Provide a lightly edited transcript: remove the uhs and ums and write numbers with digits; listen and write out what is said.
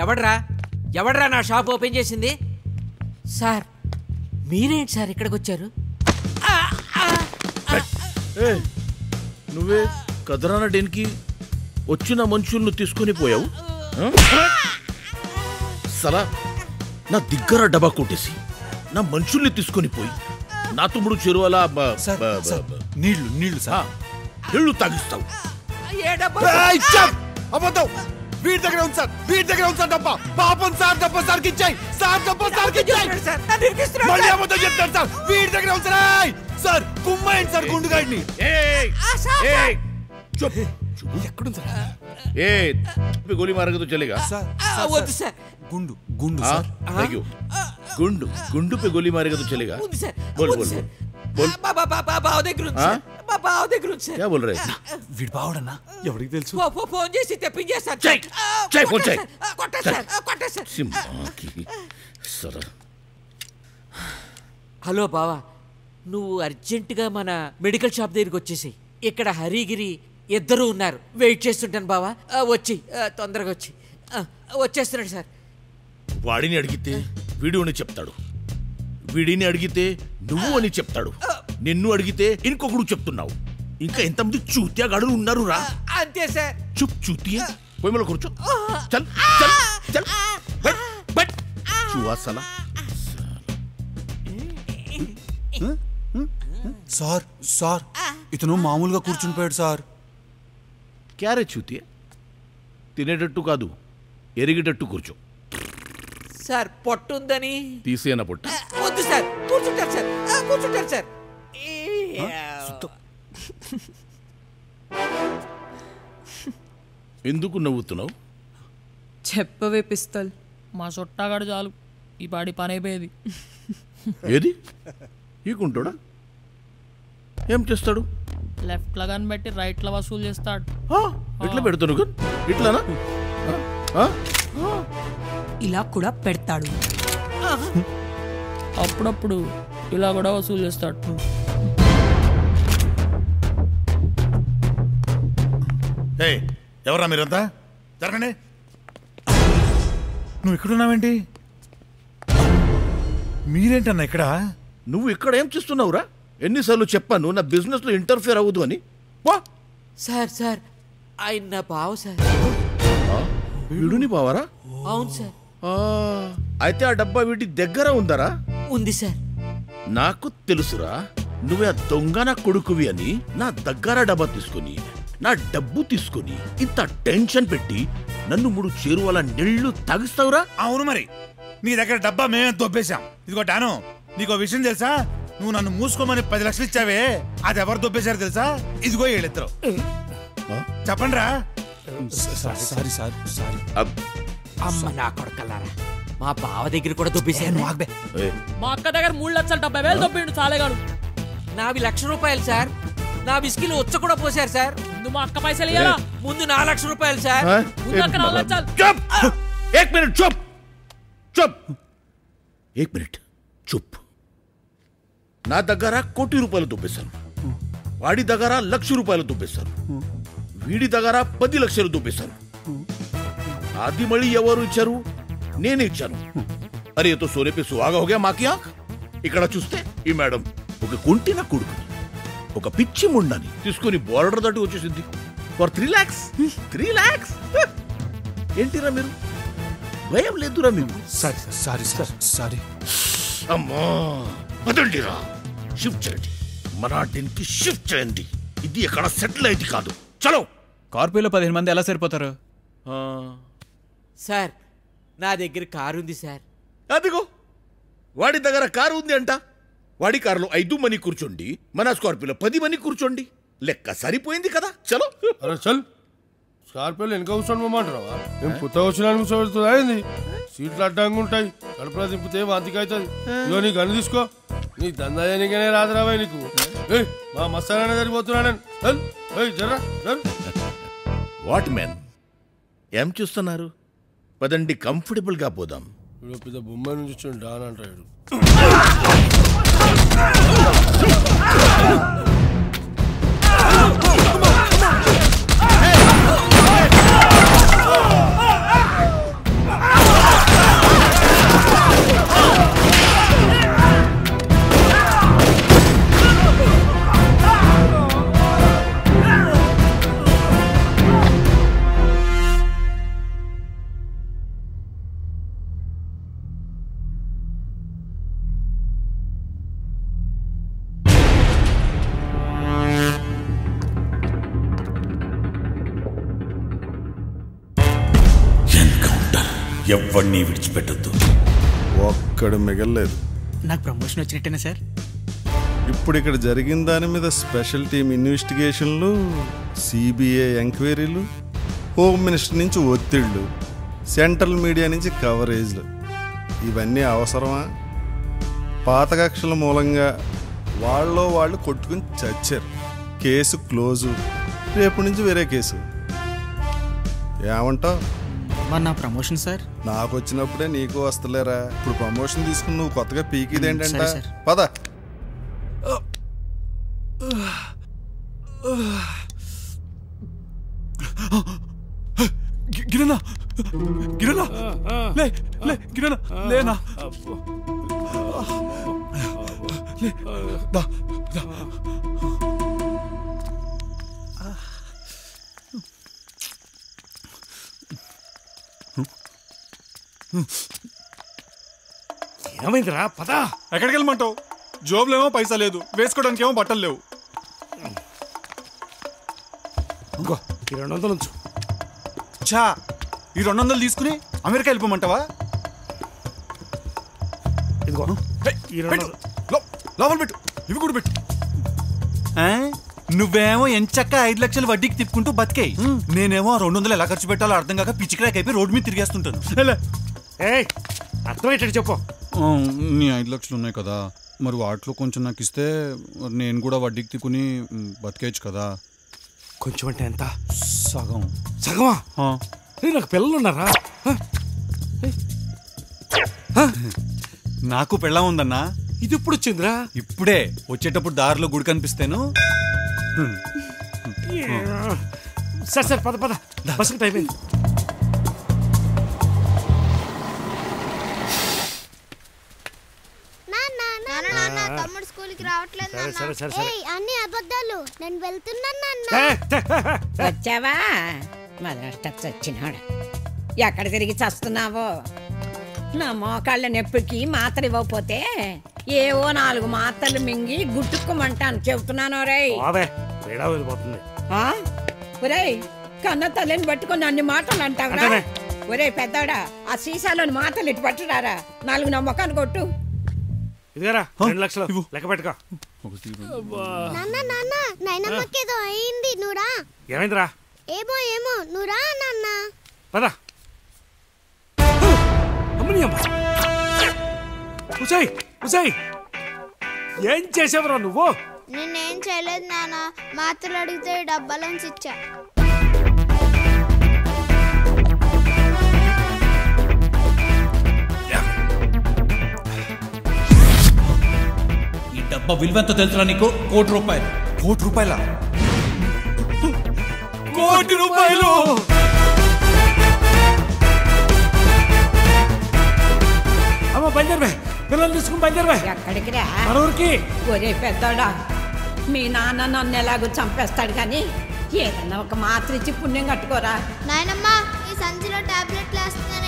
ఎవడ్రా నా shop open చేసింది? సార్ మీరేంటి సార్ ఇక్కడికి వచ్చారు? నువ్వే కదరాన డెన్కి వచ్చిన మనుషులను తీసుకొని పోయావు. సలా నా దగ్గర డబ్బా కొట్టేసి నా మనుషుల్ని తీసుకొని పోయి నా తమ్ముడు చెరువలా నీళ్లు తాగిస్తావు. అబద్ధం. వీడి దగ్గర ఉంది సార్, వీడి దగ్గర ఉంది సార్ డబ్బా. పాపం సార్ డబ్బా సార్కి ఇచ్చాయి. సార్ డబ్బా సార్కి ఇచ్చాయి. మళ్ళీ అబద్ధం చెప్తారు సార్. వీడి దగ్గర ఉంది సార్. సార్ కుమ్మాయండి సార్ గుండుగాడిని. ఎక్కడుంది సార్? గోలీ మారగతో చలేగా వద్దు సార్. గుండు గుండు సార్. గుండు గుండు पे गोली मारेगा तो चलेगा. बोल बोल बोल. బావ దగ్గర ఉంది సార్. మా బావ దగ్గర ఉంది సార్. क्या बोल रहे? వీడి బావడన్నా? ఎవరికి తెలుసు? ఫోన్ చేసి తెప్పించేస్తాను. హలో బావా, నువ్వు అర్జెంటుగా మన మెడికల్ షాప్ దగ్గరికి వచ్చేసి. ఇక్కడ హరిగిరి ఇద్దరు ఉన్నారు, వెయిట్ చేస్తుంటాను బావా. వచ్చి తొందరగా వచ్చి. వచ్చేస్తున్నాడు సార్. వాడిని అడిగితే వీడు అని చెప్తాడు, వీడిని అడిగితే నువ్వు అని చెప్తాడు, నిన్ను అడిగితే ఇంకొకడు చెప్తున్నావు. ఇంకా ఎంతమంది చూత్యా గాడులు ఉన్నారు రా. అంతే సార్. చుప్ చూతియా పోయి మళ్ళీ కూర్చో. చల్ చల్ చల్ బట్ బట్ చూవాసలా. సార్ సార్ ఇతను మామూలుగా కూర్చుని పోయాడు సార్. క్యారే చూతియా, తినేటట్టు కాదు ఎరిగేటట్టు కూర్చో. సార్ పొట్టుందని తీసేనా పొట్ట? వద్దు సార్, కూర్చుంటారు సార్. కూర్చుంటారు సార్. ఎందుకు నవ్వుతున్నావు? చెప్పవే పిస్తల్. మా చుట్టాగాడు చాలు ఈ పాడి పని అయిపోయేది. ఏది ఈకుంటాడా? ఏం చేస్తాడు? లెఫ్ట్ లో గన్ పెట్టి రైట్ లో వసూలు చేస్తాడు. ఎట్లా పెడతాను? ఇట్లానా? ఇలా కూడా పెడతాడు. అప్పుడప్పుడు ఇలా కూడా వసూలు చేస్తాడు. ఎవరా మీరంతా? జరగండి. నువ్వు ఇక్కడున్నావేంటి? మీరేంటన్నా ఇక్కడ? నువ్వు ఇక్కడ ఏం చేస్తున్నావురా? ఎన్నిసార్లు చెప్పాను నా బిజినెస్ లో ఇంటర్ఫియర్ అవ్వదు అని. సార్ సార్ ఆయన నా బావ సార్. వీడుని బావరా? అవును సార్. అయితే ఆ డబ్బా వీటి దగ్గర ఉందరా? ఉంది సార్. నాకు తెలుసురా, నువ్వే ఆ దొంగ నా కొడుకువి అని నా దగ్గర డబ్బా తీసుకుని నా డబ్బు తీసుకుని ఇంత టెన్షన్ పెట్టి నన్ను 3 చేరువల నీళ్లు తాగిస్తావురా? అవును మరి, నీ దగ్గర డబ్బా మేమే దొబ్బేశాం. ఇదిగో డాను, నీకో విషయం తెలుసా? నువ్వు నన్ను మూసుకోమని 10 లక్షలు ఇచ్చావే, అది ఎవరు దొబ్బేశారు తెలుసా? ఇదిగో వీళ్ళిద్దరు. చెప్పండి రా. Sorry sir sorry. అమ్మ నా కొడుకల్లారా, మా బావ దగ్గర కూడా దొబ్బేశాను. మా అక్క దగ్గర 3 లక్షల 70,000 దొబ్బిండు చాలేగాడు. నావి ₹1,00,000 సార్. నా విస్కీలో ఉచ్చ కూడా పోసారు సార్. ముందు మా అక్క పైసలు ఇయ్యాలా? ముందు ₹4,00,000 సార్. ముందు అక్క 4 లక్షలు. चुप! 1 मिनट चुप! चुप! 1 मिनट चुप! నా దగ్గర ₹1 కోటి దొబ్బేశారు, వాడి దగ్గర ₹1,00,000 దొబ్బేశారు, వీడి దగ్గర 10 లక్షలు దొబ్బేశారు. అది మళ్ళీ ఎవరు ఇచ్చారు? నేనే ఇచ్చాను. అరే తో సోనే పే సుహాగా హోగా మాకి ఆంఖ్. ఇక్కడ చూస్తే ఈ మేడం ఒక కుంటిన కొడుకుని, ఒక పిచ్చి ముండని తీసుకుని బోర్డర్ దాటి వచ్చేసింది ఫర్ 3 lakhs. 3 lakhs ఏంటిరా మీరు? భయం లేదురా మీకు? Sorry sorry sir sorry. అమ్మా వదండిరా, షిఫ్ట్ చేయండి, మన కి షిఫ్ట్ చేయండి. ఇది ఎక్కడ సెటిల్ అయింది కాదు. చలో. కార్పొరేట్లో 15 మంది ఎలా సరిపోతారు? సార్ నా దగ్గర కారు ఉంది సార్. అదిగో వాడి దగ్గర కారు ఉంది అంట. వాడి కారులో 5 మంది కూర్చోండి, మన స్కార్పియోలో 10 మంది కూర్చోండి. లెక్క సరిపోయింది కదా. చలో. అరే చల్, స్కార్పియోలో వెనక కూర్చోమంటారా? మేము పుత్త వచ్చినా కూర్చోబెడుతుందా? ఏంది? సీట్లు అడ్డంగా ఉంటాయి, కడుపులో దింపితే వాంతికి అవుతుంది. ఇదో నీ గన్ను తీసుకో, నీ దందాయానికనే రాదురాబాయ్ నీకు. మా మస్తానే సరిపోతున్నాడు. జర్రా వాట్ మ్యాన్, ఏం చూస్తున్నారు? పదండి, కంఫర్టబుల్ గా పోదాం. ఇప్పుడు పెద్ద బొమ్మాయి నుంచి వచ్చి డాన్ అంటాడు. ఎవరిని విడిచిపెట్టద్దు. ఒక్కడు మిగల్లేదు. నాకు ప్రమోషన్ వచ్చినట్టేనా సార్? ఇప్పుడు ఇక్కడ జరిగిన దాని మీద స్పెషల్ టీమ్ ఇన్వెస్టిగేషన్లు, సిబిఐ ఎంక్వైరీలు, హోమ్ మినిస్టర్ నుంచి ఒత్తిళ్ళు, సెంట్రల్ మీడియా నుంచి కవరేజ్లు, ఇవన్నీ అవసరమా? పాత కక్షల మూలంగా వాళ్ళు కొట్టుకుని చచ్చారు. Case close. రేపు నుంచి వేరే కేసు. ఏమంటావు? మరి నా ప్రమోషన్ సార్? నాకు వచ్చినప్పుడే నీకు వస్తలేరా? ఇప్పుడు ప్రమోషన్ తీసుకుని నువ్వు కొత్తగా పీకిదేంటంట? సరే సార్. పద. గిరనా గిరనా లే లే గిరనా లేనా లే దా దా. ఏమైందిరా? పదా. ఎక్కడికి వెళ్ళమంటావు? జోబులో ఏమో పైసా లేదు, వేసుకోవడానికి ఏమో బట్టలు లేవు. ఇంకో ఈ 200 ఉంచు. చా, ఈ 200 తీసుకుని అమెరికా వెళ్ళిపోమంటావా? ఇదిగో ఈ 200 లోపల పెట్టు, ఇవి కూడా పెట్టు. నువ్వేమో ఎంచక్క 5 లక్షలు వడ్డీకి తిప్పుకుంటూ బతికాయి, నేనేమో 200 ఎలా ఖర్చు పెట్టాలో అర్థం కాక పిచ్చిక్రాక్ అయిపోయి రోడ్డు మీద తిరిగేస్తుంటాను. అర్థమయ్యేటట్టు చెప్పు. నీ 5 లక్షలు ఉన్నాయి కదా, మరి వాటిలో కొంచెం నాకు ఇస్తే నేను కూడా వడ్డీకి తిప్పుకుని బతికేయచ్చు కదా. కొంచెం అంటే ఎంత? సగం. సగమా? నాకు పిల్లలు ఉన్నారా? నాకు పెళ్ళా ఉందన్నా. ఇది ఇప్పుడు వచ్చిందిరా? ఇప్పుడే వచ్చేటప్పుడు దారిలో గుడి కనిపిస్తేను. సరే పద పద, బస్సుకి టైం అయింది. తమ్ముడు స్కూల్కి రావట్లేదు. అన్ని అబద్ధాలు. నేను వెళ్తున్నాను. వచ్చావా? మదనష్టం వచ్చినాడు. ఎక్కడ తిరిగి చస్తున్నావో? నా మోకాళ్ళ నొప్పికి మాత్ర ఇవ్వకపోతే ఏవో 4 మాత్రలు మింగి గుట్టుకోమంటాను చెబుతున్నాను. ఒరేయ్, కన్న తల్లిని పట్టుకుని అన్ని మాటలు అంటావురా? ఒరే పెద్దోడా, ఆ సీసాలోని మాటలు ఇటు పట్టురారా, 4 నా మొఖాన్ని కొట్టు. ఇదిగారా 2 లక్షలు లెక్క పెట్టుకో. నాయనమ్మకేదో అయింది, నువ్వురా. ఏమైందిరా? ఏమో నువ్వురా నాన్న. పద. ఏం చేసావురా నువ్వు? నేనేం చేయలేదు నాన్న. మాత్రలు అడిగితే డబ్బాలోంచి ఇచ్చా. ఈ డబ్బా విలువెంత తెలుసురా నీకు? ₹1 కోటి. ₹1 కోటి? ₹1 కోటి? అమ్మ బయలుదేరవే, పిల్లలు తీసుకుని బయలుదేరవే. ఎక్కడికి రా? మన ఊరికి. ఒరే పెద్దోడా, మీ నాన్న నన్ను ఎలాగో చంపేస్తాడు కానీ ఏదన్నా ఒక మాత్ర ఇచ్చి పుణ్యం కట్టుకోరా. నాయనమ్మ, ఈ సంచిలో టాబ్లెట్లు వేస్తున్నాను.